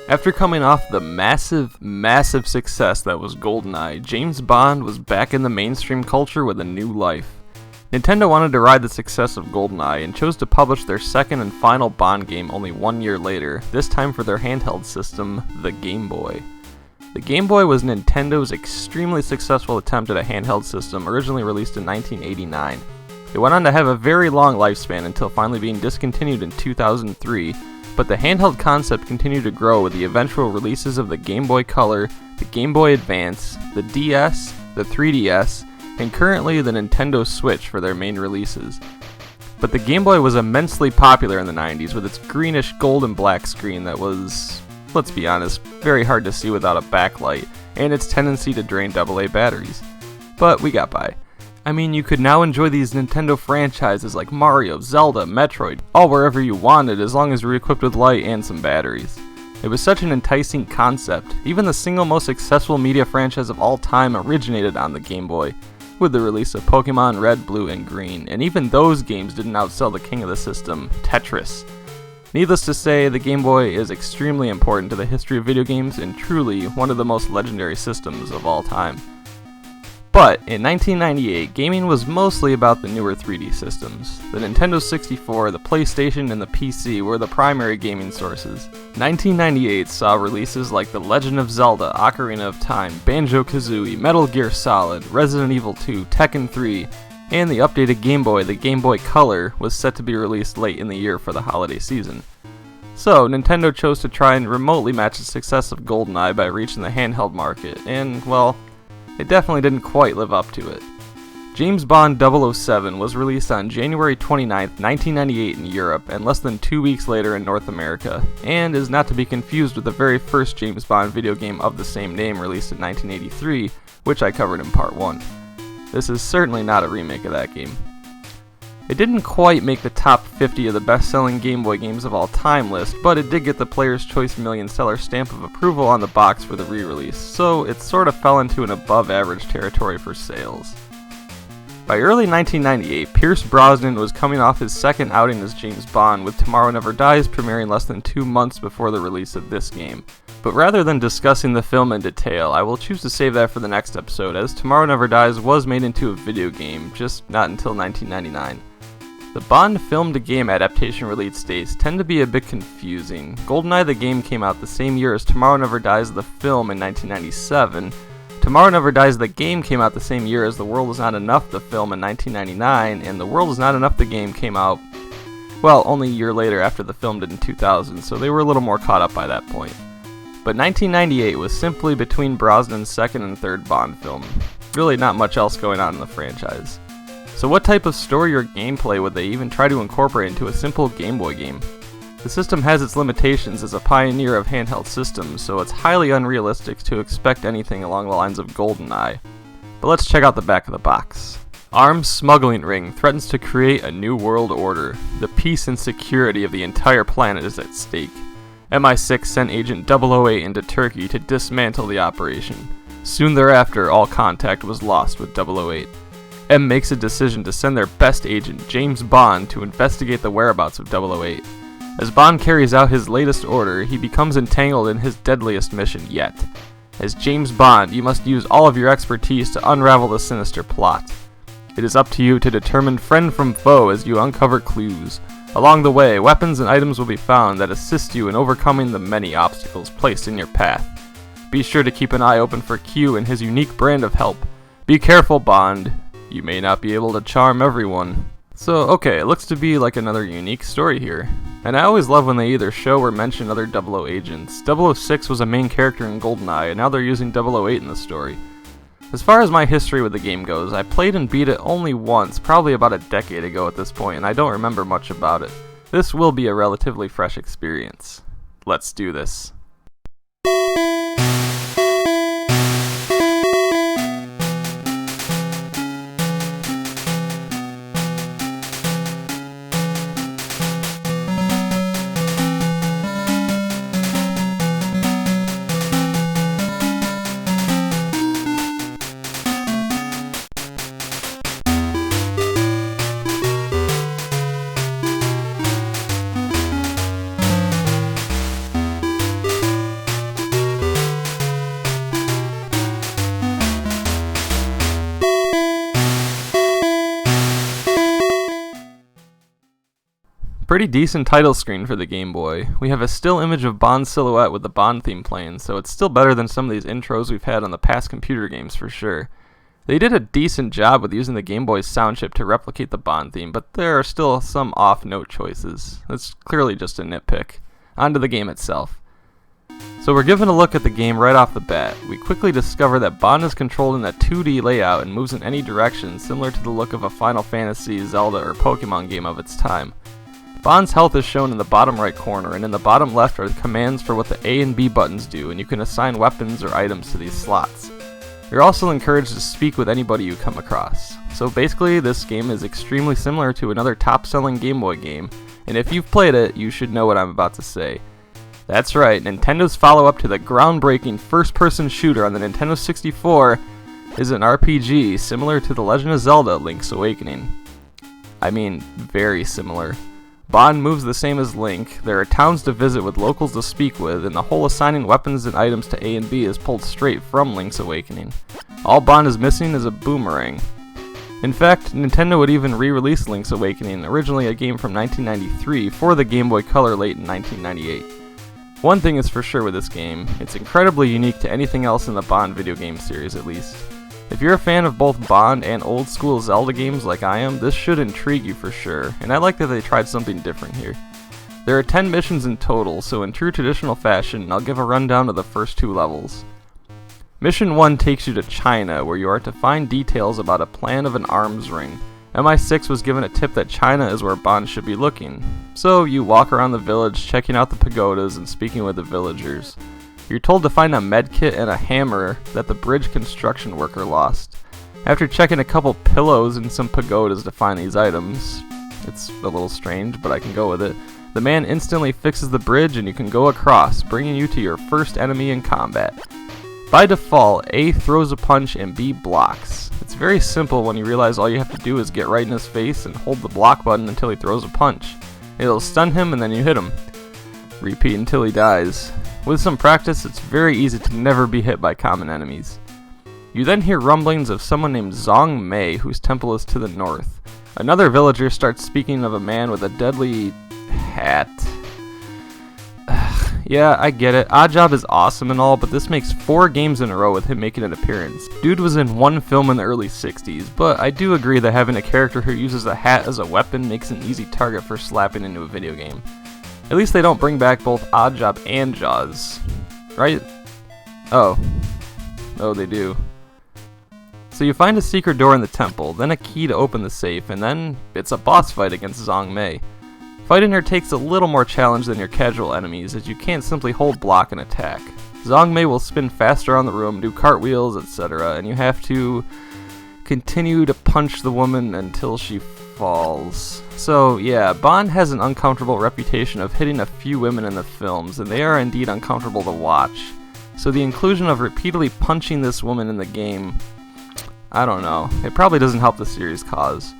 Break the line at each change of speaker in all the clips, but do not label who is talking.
After coming off the massive success that was GoldenEye, James Bond was back in the mainstream culture with a new life. Nintendo wanted to ride the success of GoldenEye and chose to publish their second and final Bond game only 1 year later, this time for their handheld system, the Game Boy. The Game Boy was Nintendo's extremely successful attempt at a handheld system, originally released in 1989. It went on to have a very long lifespan until finally being discontinued in 2003, but the handheld concept continued to grow with the eventual releases of the Game Boy Color, the Game Boy Advance, the DS, the 3DS, and currently the Nintendo Switch for their main releases. But the Game Boy was immensely popular in the 90s with its greenish gold and black screen that was, let's be honest, very hard to see without a backlight, and its tendency to drain AA batteries. But we got by. I mean, you could now enjoy these Nintendo franchises like Mario, Zelda, Metroid, all wherever you wanted as long as you were equipped with light and some batteries. It was such an enticing concept. Even the single most successful media franchise of all time originated on the Game Boy, with the release of Pokemon Red, Blue, and Green, and even those games didn't outsell the king of the system, Tetris. Needless to say, the Game Boy is extremely important to the history of video games and truly one of the most legendary systems of all time. But in 1998, gaming was mostly about the newer 3D systems. The Nintendo 64, the PlayStation, and the PC were the primary gaming sources. 1998 saw releases like The Legend of Zelda, Ocarina of Time, Banjo-Kazooie, Metal Gear Solid, Resident Evil 2, Tekken 3, and the updated Game Boy, the Game Boy Color, was set to be released late in the year for the holiday season. So, Nintendo chose to try and remotely match the success of GoldenEye by reaching the handheld market, and, well, it definitely didn't quite live up to it. James Bond 007 was released on January 29, 1998 in Europe, and less than 2 weeks later in North America, and is not to be confused with the very first James Bond video game of the same name released in 1983, which I covered in Part 1. This is certainly not a remake of that game. It didn't quite make the top 50 of the best-selling Game Boy games of all time list, but it did get the Player's Choice Million Seller stamp of approval on the box for the re-release, so it sort of fell into an above-average territory for sales. By early 1998, Pierce Brosnan was coming off his second outing as James Bond, with Tomorrow Never Dies premiering less than 2 months before the release of this game. But rather than discussing the film in detail, I will choose to save that for the next episode, as Tomorrow Never Dies was made into a video game, just not until 1999. The Bond film-to-game adaptation release dates tend to be a bit confusing. GoldenEye the game came out the same year as Tomorrow Never Dies the film in 1997. Tomorrow Never Dies the game came out the same year as The World Is Not Enough the film in 1999, and The World Is Not Enough the game came out, well, only a year later after the film did in 2000, so they were a little more caught up by that point. But 1998 was simply between Brosnan's second and third Bond film. Really not much else going on in the franchise. So what type of story or gameplay would they even try to incorporate into a simple Game Boy game? The system has its limitations as a pioneer of handheld systems, so it's highly unrealistic to expect anything along the lines of GoldenEye. But let's check out the back of the box. Arms smuggling ring threatens to create a new world order. The peace and security of the entire planet is at stake. MI6 sent Agent 008 into Turkey to dismantle the operation. Soon thereafter, all contact was lost with 008. M makes a decision to send their best agent, James Bond, to investigate the whereabouts of 008. As Bond carries out his latest order, he becomes entangled in his deadliest mission yet. As James Bond, you must use all of your expertise to unravel the sinister plot. It is up to you to determine friend from foe as you uncover clues. Along the way, weapons and items will be found that assist you in overcoming the many obstacles placed in your path. Be sure to keep an eye open for Q and his unique brand of help. Be careful, Bond. You may not be able to charm everyone. So, okay, it looks to be like another unique story here. And I always love when they either show or mention other 00 agents. 006 was a main character in GoldenEye, and now they're using 008 in the story. As far as my history with the game goes, I played and beat it only once, probably about a decade ago at this point, and I don't remember much about it. This will be a relatively fresh experience. Let's do this. Pretty decent title screen for the Game Boy. We have a still image of Bond's silhouette with the Bond theme playing, so it's still better than some of these intros we've had on the past computer games for sure. They did a decent job with using the Game Boy's sound chip to replicate the Bond theme, but there are still some off-note choices. That's clearly just a nitpick. On to the game itself. So we're given a look at the game right off the bat. We quickly discover that Bond is controlled in a 2D layout and moves in any direction, similar to the look of a Final Fantasy, Zelda, or Pokemon game of its time. Bond's health is shown in the bottom right corner, and in the bottom left are the commands for what the A and B buttons do, and you can assign weapons or items to these slots. You're also encouraged to speak with anybody you come across. So basically, this game is extremely similar to another top-selling Game Boy game, and if you've played it, you should know what I'm about to say. That's right, Nintendo's follow-up to the groundbreaking first-person shooter on the Nintendo 64 is an RPG similar to The Legend of Zelda: Link's Awakening. I mean, very similar. Bond moves the same as Link, there are towns to visit with locals to speak with, and the whole assigning weapons and items to A and B is pulled straight from Link's Awakening. All Bond is missing is a boomerang. In fact, Nintendo would even re-release Link's Awakening, originally a game from 1993, for the Game Boy Color late in 1998. One thing is for sure with this game, it's incredibly unique to anything else in the Bond video game series at least. If you're a fan of both Bond and old school Zelda games like I am, this should intrigue you for sure, and I like that they tried something different here. There are 10 missions in total, so in true traditional fashion, I'll give a rundown of the first 2 levels. Mission 1 takes you to China, where you are to find details about a plan of an arms ring. MI6 was given a tip that China is where Bond should be looking, so you walk around the village checking out the pagodas and speaking with the villagers. You're told to find a medkit and a hammer that the bridge construction worker lost. After checking a couple pillows and some pagodas to find these items, it's a little strange, but I can go with it, the man instantly fixes the bridge and you can go across, bringing you to your first enemy in combat. By default, A throws a punch and B blocks. It's very simple when you realize all you have to do is get right in his face and hold the block button until he throws a punch. It'll stun him and then you hit him. Repeat until he dies. With some practice, it's very easy to never be hit by common enemies. You then hear rumblings of someone named Zhong Mei, whose temple is to the north. Another villager starts speaking of a man with a deadly hat. Yeah, I get it. Oddjob is awesome and all, but this makes 4 games in a row with him making an appearance. Dude was in one film in the early 60s, but I do agree that having a character who uses a hat as a weapon makes an easy target for slapping into a video game. At least they don't bring back both Oddjob and Jaws, right? Oh, they do. So you find a secret door in the temple, then a key to open the safe, and then it's a boss fight against Zhong Mei. Fighting her takes a little more challenge than your casual enemies, as you can't simply hold block and attack. Zhong Mei will spin faster on the room, do cartwheels, etc., and you have to continue to punch the woman until she falls. So yeah, Bond has an uncomfortable reputation of hitting a few women in the films, and they are indeed uncomfortable to watch. So the inclusion of repeatedly punching this woman in the game, I don't know, it probably doesn't help the series' cause.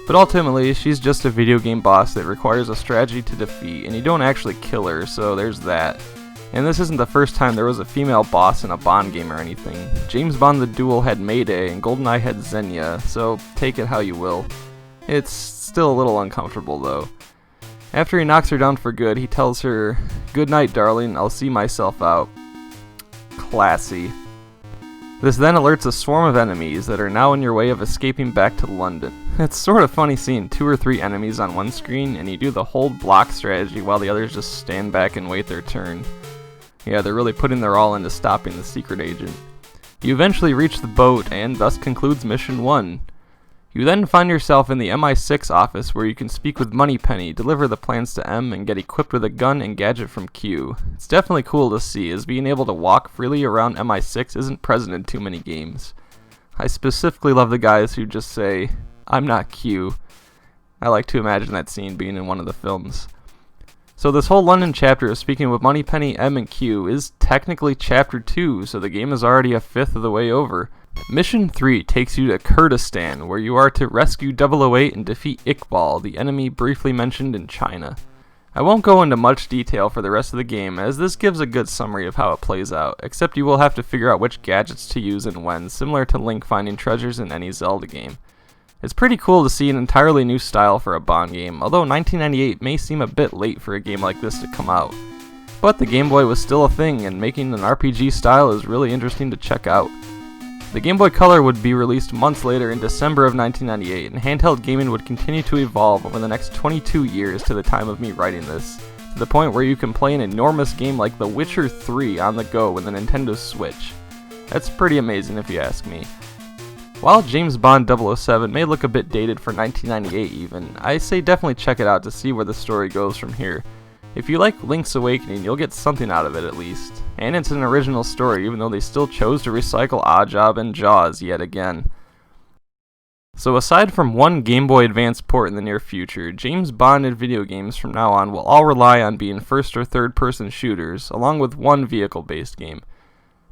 But ultimately, she's just a video game boss that requires a strategy to defeat, and you don't actually kill her, so there's that. And this isn't the first time there was a female boss in a Bond game or anything. James Bond the Duel had Mayday, and GoldenEye had Xenia, so take it how you will. It's still a little uncomfortable though. After he knocks her down for good, he tells her, "Good night, darling, I'll see myself out." Classy. This then alerts a swarm of enemies that are now in your way of escaping back to London. It's sort of funny seeing 2 or 3 enemies on one screen and you do the hold block strategy while the others just stand back and wait their turn. Yeah, they're really putting their all into stopping the secret agent. You eventually reach the boat and thus concludes mission 1. You then find yourself in the MI6 office where you can speak with Moneypenny, deliver the plans to M, and get equipped with a gun and gadget from Q. It's definitely cool to see, as being able to walk freely around MI6 isn't present in too many games. I specifically love the guys who just say, "I'm not Q." I like to imagine that scene being in one of the films. So this whole London chapter of speaking with Moneypenny, M, and Q is technically chapter 2, so the game is already a fifth of the way over. Mission 3 takes you to Kurdistan, where you are to rescue 008 and defeat Iqbal, the enemy briefly mentioned in China. I won't go into much detail for the rest of the game, as this gives a good summary of how it plays out, except you will have to figure out which gadgets to use and when, similar to Link finding treasures in any Zelda game. It's pretty cool to see an entirely new style for a Bond game, although 1998 may seem a bit late for a game like this to come out. But the Game Boy was still a thing, and making an RPG style is really interesting to check out. The Game Boy Color would be released months later in December of 1998, and handheld gaming would continue to evolve over the next 22 years to the time of me writing this, to the point where you can play an enormous game like The Witcher 3 on the go with a Nintendo Switch. That's pretty amazing if you ask me. While James Bond 007 may look a bit dated for 1998 even, I say definitely check it out to see where the story goes from here. If you like Link's Awakening, you'll get something out of it at least. And it's an original story, even though they still chose to recycle Oddjob and Jaws yet again. So aside from one Game Boy Advance port in the near future, James Bond and video games from now on will all rely on being first or third person shooters, along with one vehicle-based game.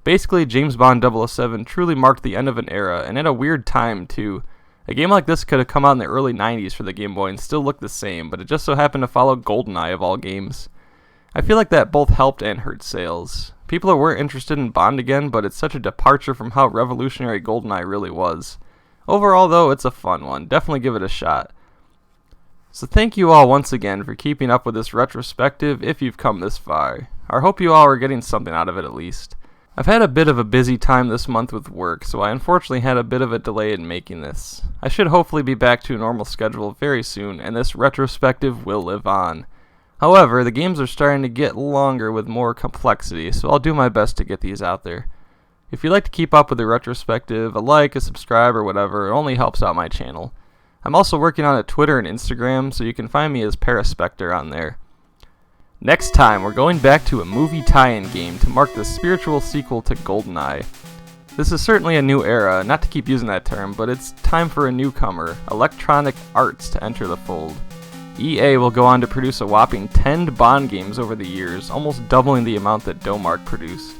Basically, James Bond 007 truly marked the end of an era, and at a weird time too. A game like this could have come out in the early 90s for the Game Boy and still looked the same, but it just so happened to follow GoldenEye of all games. I feel like that both helped and hurt sales. People were interested in Bond again, but it's such a departure from how revolutionary GoldenEye really was. Overall though, it's a fun one. Definitely give it a shot. So thank you all once again for keeping up with this retrospective if you've come this far. I hope you all are getting something out of it at least. I've had a bit of a busy time this month with work, so I unfortunately had a bit of a delay in making this. I should hopefully be back to a normal schedule very soon, and this retrospective will live on. However, the games are starting to get longer with more complexity, so I'll do my best to get these out there. If you'd like to keep up with the retrospective, a like, a subscribe, or whatever, it only helps out my channel. I'm also working on a Twitter and Instagram, so you can find me as Paraspectre on there. Next time, we're going back to a movie tie-in game to mark the spiritual sequel to GoldenEye. This is certainly a new era, not to keep using that term, but it's time for a newcomer, Electronic Arts, to enter the fold. EA will go on to produce a whopping 10 Bond games over the years, almost doubling the amount that Domark produced.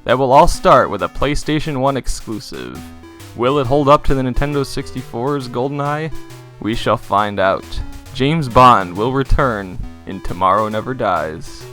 That will all start with a PlayStation 1 exclusive. Will it hold up to the Nintendo 64's GoldenEye? We shall find out. James Bond will return in Tomorrow Never Dies.